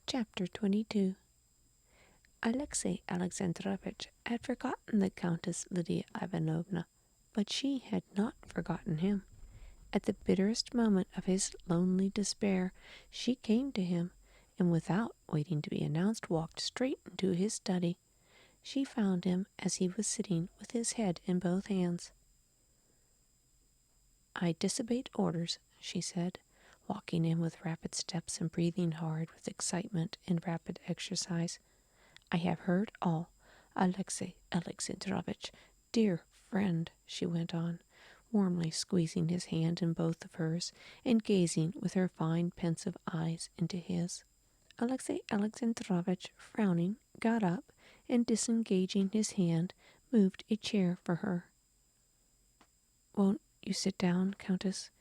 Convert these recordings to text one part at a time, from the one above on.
Chapter 22. Alexey Alexandrovitch had forgotten the Countess Lydia Ivanovna, but she had not forgotten him. At the bitterest moment of his lonely despair, she came to him, and without waiting to be announced, walked straight into his study. She found him as he was sitting with his head in both hands. "I disobeyed orders," she said, walking in with rapid steps and breathing hard with excitement and rapid exercise. "I have heard all. Alexey Alexandrovitch, dear friend," she went on, warmly squeezing his hand in both of hers and gazing with her fine pensive eyes into his. Alexey Alexandrovitch, frowning, got up and, disengaging his hand, moved a chair for her. "Won't you sit down, Countess?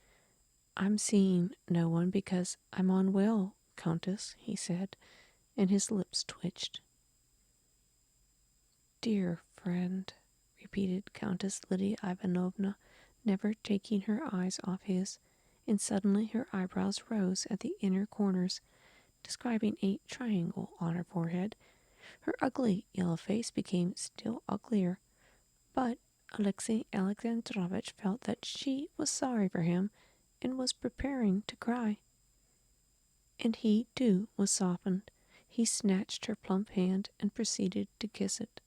I'm seeing no one because I'm unwell, Countess," he said, and his lips twitched. "Dear friend," repeated Countess Lydia Ivanovna, never taking her eyes off his, and suddenly her eyebrows rose at the inner corners, describing a triangle on her forehead. Her ugly yellow face became still uglier, but Alexey Alexandrovitch felt that she was sorry for him and was preparing to cry. And he, too, was softened. He snatched her plump hand and proceeded to kiss it.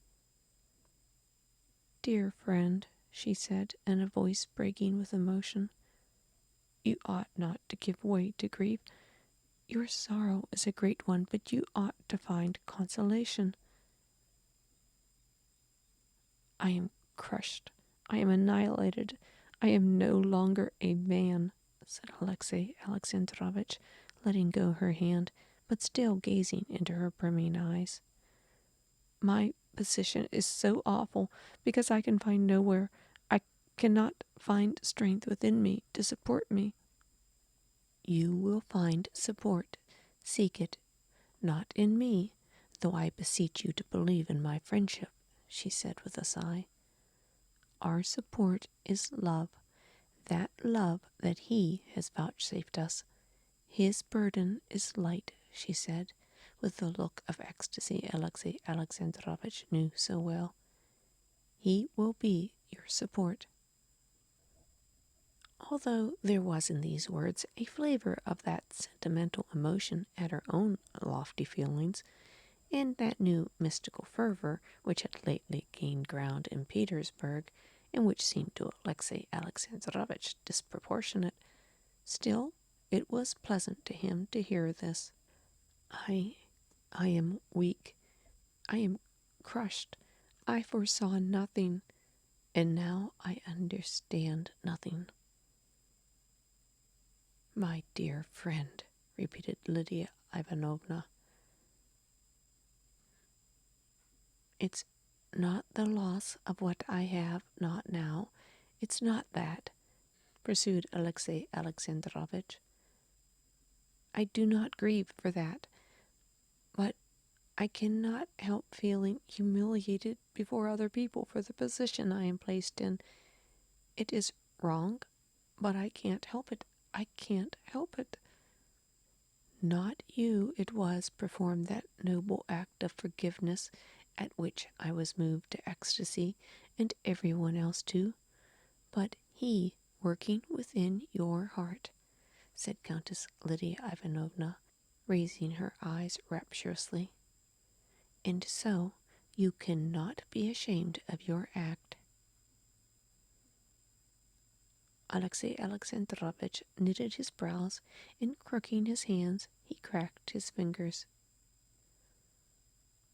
"Dear friend," she said, in a voice breaking with emotion, "you ought not to give way to grief. Your sorrow is a great one, but you ought to find consolation." "I am crushed. I am annihilated. I am no longer a man," said Alexey Alexandrovitch, letting go her hand, but still gazing into her brimming eyes. "My position is so awful because I can find nowhere. I cannot find strength within me to support me." "You will find support. Seek it. Not in me, though I beseech you to believe in my friendship," she said with a sigh. "Our support is love, that love that he has vouchsafed us. His burden is light," she said, with the look of ecstasy Alexey Alexandrovitch knew so well. "He will be your support." Although there was in these words a flavor of that sentimental emotion at her own lofty feelings, and that new mystical fervor which had lately gained ground in Petersburg, and which seemed to Alexey Alexandrovitch disproportionate, still it was pleasant to him to hear this. I am weak. I am crushed. I foresaw nothing, and now I understand nothing." "My dear friend," repeated Lydia Ivanovna. "It's not the loss of what I have not now. It's not that," pursued Alexey Alexandrovitch. "I do not grieve for that, but I cannot help feeling humiliated before other people for the position I am placed in. It is wrong, but I can't help it. I can't help it." "Not you it was performed that noble act of forgiveness at which I was moved to ecstasy, and everyone else too, but he working within your heart," said Countess Lydia Ivanovna, raising her eyes rapturously. "And so you cannot be ashamed of your act." Alexey Alexandrovitch knitted his brows, and crooking his hands, he cracked his fingers.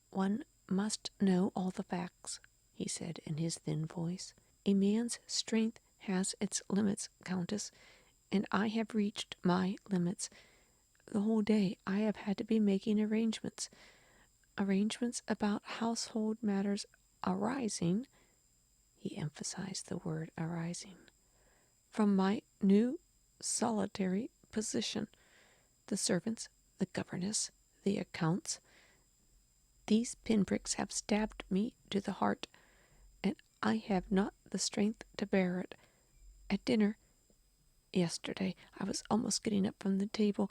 "One must know all the facts," he said in his thin voice. "A man's strength has its limits, Countess, and I have reached my limits. The whole day I have had to be making arrangements about household matters arising," he emphasized the word arising, "from my new solitary position. The servants, the governess, the accounts. These pinpricks have stabbed me to the heart, and I have not the strength to bear it. At dinner yesterday I was almost getting up from the table.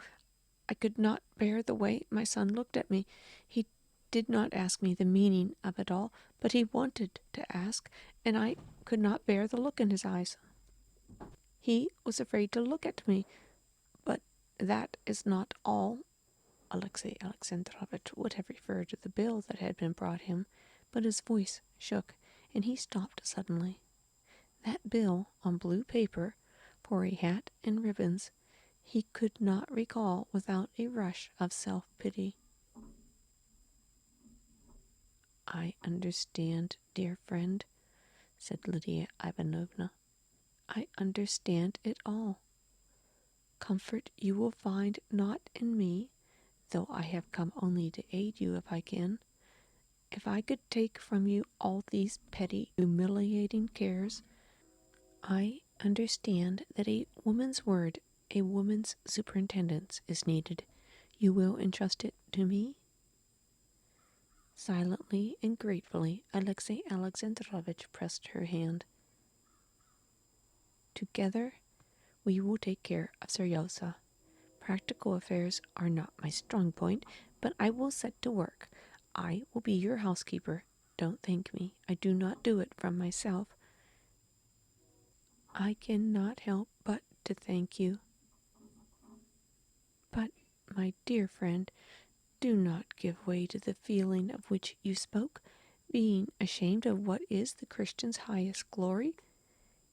I could not bear the way my son looked at me. He did not ask me the meaning of it all, but he wanted to ask, and I could not bear the look in his eyes. He was afraid to look at me, but that is not all. Alexey Alexandrovitch would have referred to the bill that had been brought him, but his voice shook, and he stopped suddenly. That bill on blue paper, for a hat and ribbons, he could not recall without a rush of self-pity. "I understand, dear friend," said Lydia Ivanovna. "I understand it all. Comfort you will find not in me, though I have come only to aid you if I can. If I could take from you all these petty, humiliating cares, I understand that a woman's word, a woman's superintendence is needed. You will entrust it to me?" Silently and gratefully, Alexey Alexandrovitch pressed her hand. "Together we will take care of Seryozha. Practical affairs are not my strong point, but I will set to work. I will be your housekeeper. Don't thank me. I do not do it from myself. I cannot help but to thank you. But, my dear friend, do not give way to the feeling of which you spoke, being ashamed of what is the Christian's highest glory.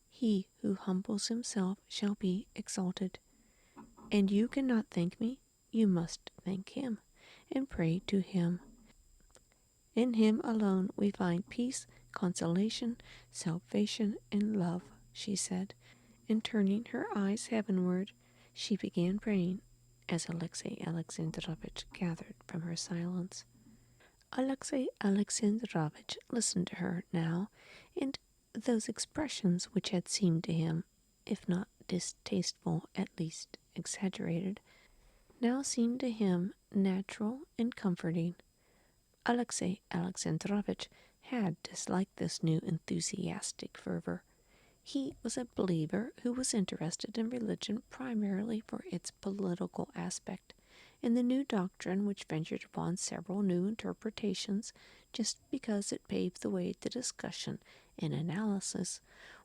He who humbles himself shall be exalted. And you cannot thank me, you must thank him, and pray to him. In him alone we find peace, consolation, salvation, and love," she said, and turning her eyes heavenward, she began praying, as Alexey Alexandrovitch gathered from her silence. Alexey Alexandrovitch listened to her now, and those expressions which had seemed to him, if not distasteful, at least exaggerated, now seemed to him natural and comforting. Alexey Alexandrovitch had disliked this new enthusiastic fervor. He was a believer who was interested in religion primarily for its political aspect, and the new doctrine which ventured upon several new interpretations just because it paved the way to discussion and analysis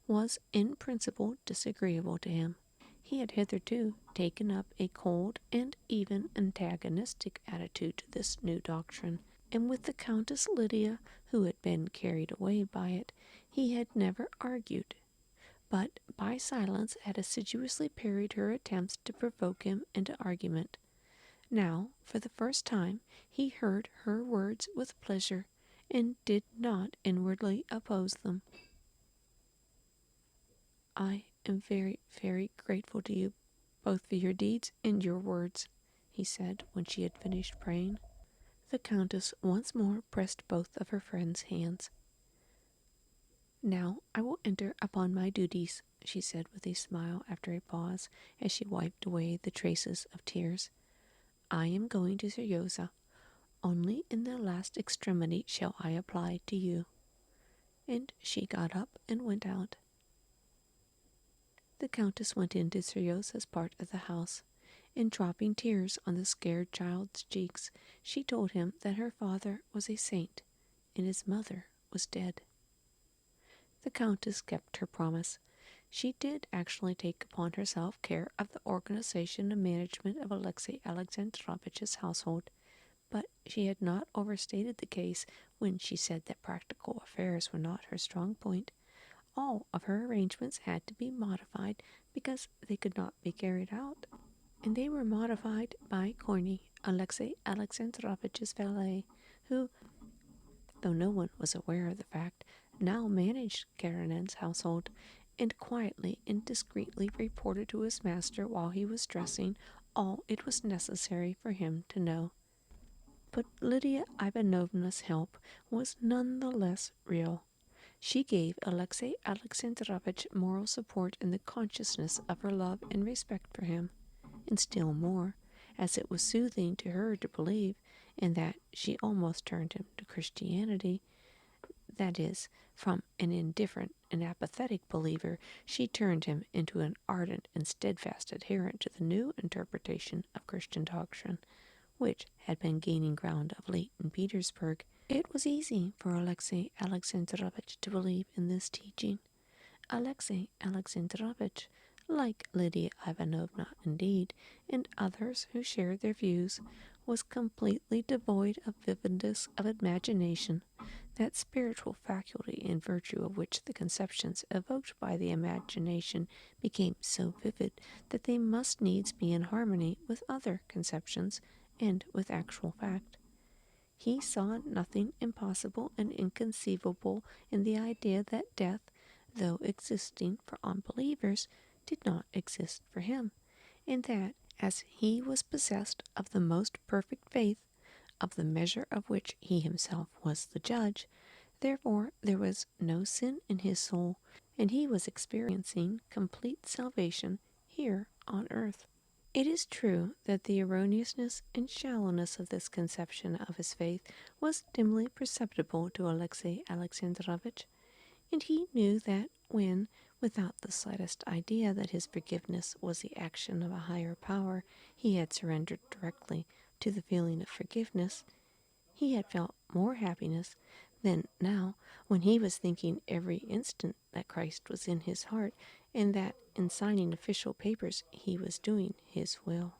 was in principle disagreeable to him. He had hitherto taken up a cold and even antagonistic attitude to this new doctrine, and with the Countess Lydia, who had been carried away by it, he had never argued, but by silence had assiduously parried her attempts to provoke him into argument. Now, for the first time, he heard her words with pleasure, and did not inwardly oppose them. "I am very, very grateful to you, both for your deeds and your words," he said when she had finished praying. The Countess once more pressed both of her friend's hands. "Now I will enter upon my duties," she said with a smile after a pause, as she wiped away the traces of tears. "I am going to Seryozha. Only in the last extremity shall I apply to you." And she got up and went out. The Countess went into Seryozha's part of the house, and dropping tears on the scared child's cheeks, she told him that her father was a saint, and his mother was dead. The Countess kept her promise. She did actually take upon herself care of the organization and management of Alexey Alexandrovitch's household, but she had not overstated the case when she said that practical affairs were not her strong point. All of her arrangements had to be modified because they could not be carried out, and they were modified by Korney, Alexey Alexandrovitch's valet, who, though no one was aware of the fact, now managed Karenin's household, and quietly and discreetly reported to his master while he was dressing all it was necessary for him to know. But Lydia Ivanovna's help was none the less real. She gave Alexey Alexandrovitch moral support in the consciousness of her love and respect for him, and still more, as it was soothing to her to believe, and that she almost turned him to Christianity, that is, From an indifferent and apathetic believer, she turned him into an ardent and steadfast adherent to the new interpretation of Christian doctrine, which had been gaining ground of late in Petersburg. It was easy for Alexey Alexandrovitch to believe in this teaching. Alexey Alexandrovitch, like Lydia Ivanovna indeed, and others who shared their views, was completely devoid of vividness of imagination, that spiritual faculty in virtue of which the conceptions evoked by the imagination became so vivid that they must needs be in harmony with other conceptions and with actual fact. He saw nothing impossible and inconceivable in the idea that death, though existing for unbelievers, did not exist for him, and that, as he was possessed of the most perfect faith, of the measure of which he himself was the judge, therefore there was no sin in his soul, and he was experiencing complete salvation here on earth. It is true that the erroneousness and shallowness of this conception of his faith was dimly perceptible to Alexey Alexandrovitch, and he knew that when, without the slightest idea that his forgiveness was the action of a higher power, he had surrendered directly to the feeling of forgiveness, he had felt more happiness than now when he was thinking every instant that Christ was in his heart, and that in signing official papers he was doing his will.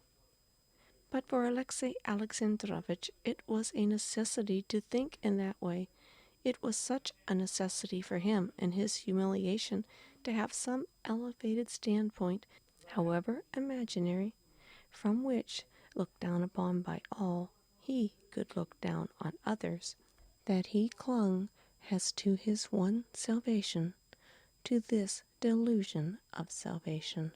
But for Alexey Alexandrovitch it was a necessity to think in that way. It was such a necessity for him in his humiliation to have some elevated standpoint, however imaginary, from which, looked down upon by all, he could look down on others, that he clung as to his one salvation, to this delusion of salvation.